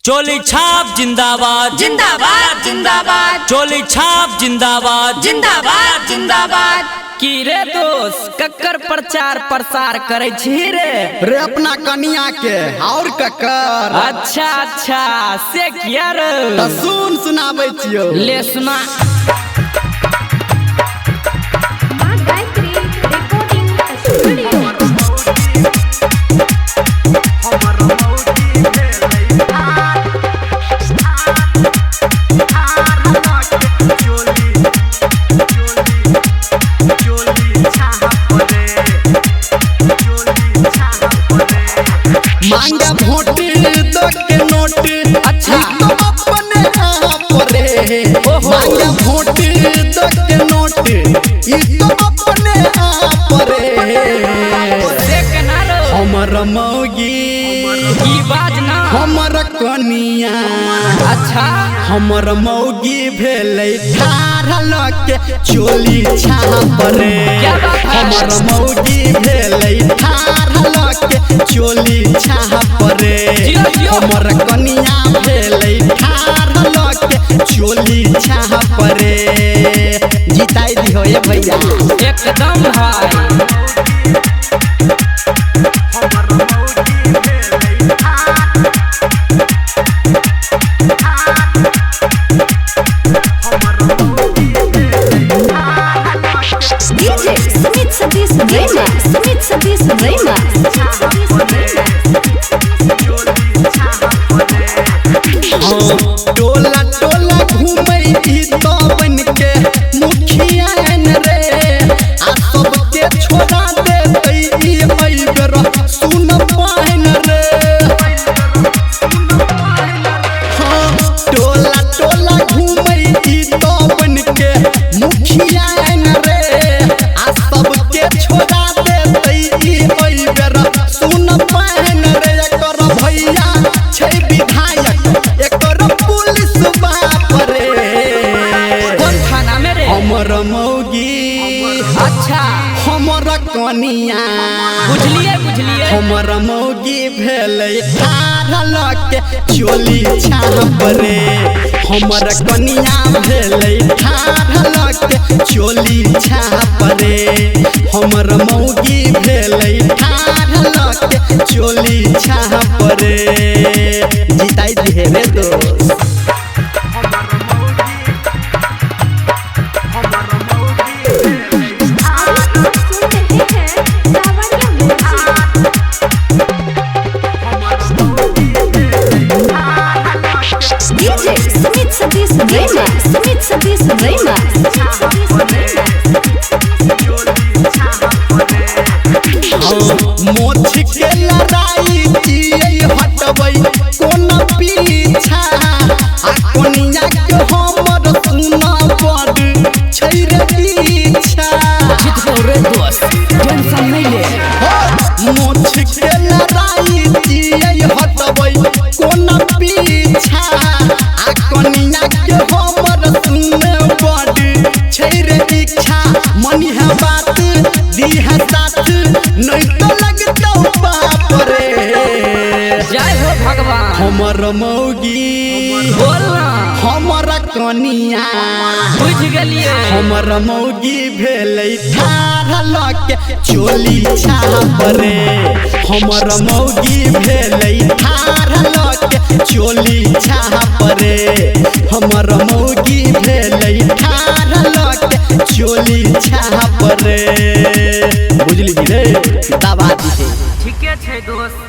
चोली छाप जिंदाबाद जिंदाबाद जिंदाबाद, चोली छाप जिंदाबाद जिंदाबाद जिंदाबाद। की रे दोस्त कक्कर प्रचार प्रसार करे छी रे अपना कनिया के और ककर अच्छा अच्छा से किया रे त सुनाबै छियो ले सुना। माँ गायत्री रिकॉर्डिंग स्टूडियो। मांगा वोट दो के नोट अच्छा तो अपने आप रे मांगा वोट दो के नोट ई तो अपने आप रे से केना रो हमर मौगी की बात ना हमर कनिया अच्छा हमर मौगी भेलै ठाढ़ के चोली छाप रे क्या बात है? हमर मौगी भेलै ठाढ़ के चोली छाप रे जियो, जियो। हमर कनिया भेलै ठाढ़ के चोली छाप रे जिताई दिहो ए भैया एकदम भाई डीजे सुमित सतीश रैना, सुमित सतीश रैना। टोला टोला घूमै ई तो बन के मुखिया रे आ सबके छोड़ा देतै ई बेर सुन पाइन रे हाँ टोला टोला घूमै ई तो बन के मुखिया रे आ सबके छोड़ा देतै ई बेर सुन पाइन रे एकर भैया छै विधायक एकर पुलिस बाप रे कौन थाना में रे हमर मौगी अच्छा हमर कनिया बुझलिए बुझलिए हमर मौगी भेलै ठाढ़ के चोली छाप रे हमर कनिया भेलै ठाढ़ के चोली छाप रे हमर मौगी भेलै ठाढ़ के चोली छाप रे जिताई दिहे रे दोस्त सुन रहे हैं सावरिया म्यूजिक। डीजे सुमित सतीश रैना, सुमित सतीश रैना। मोछ के लड़ाई किए हटबै कोन पीछा आ कोनिया के हमर सुना बड़ छै रे पीछा रे दोस्त टेंशन नहीं ले मोछ के लड़ाई किए हटबै कोन पीछा आ कोनिया के हमर सुने बड़ छै रे इच्छा मनी है बात दी है साथ नहीं तो लगतौ बाप रे जय हो भगवान हमर मौगी बोल ना हमर कनिया बुझ गेलिए हमर मौगी भेलै ठाढ़ के चोली छाप रे हमर मौगी भेलै ठाढ़ के चोली छाप रे हमर मौगी भेलै ठाढ़ के चोली छाप रे बुझली रे दबा दी ठीके छै दोस्त।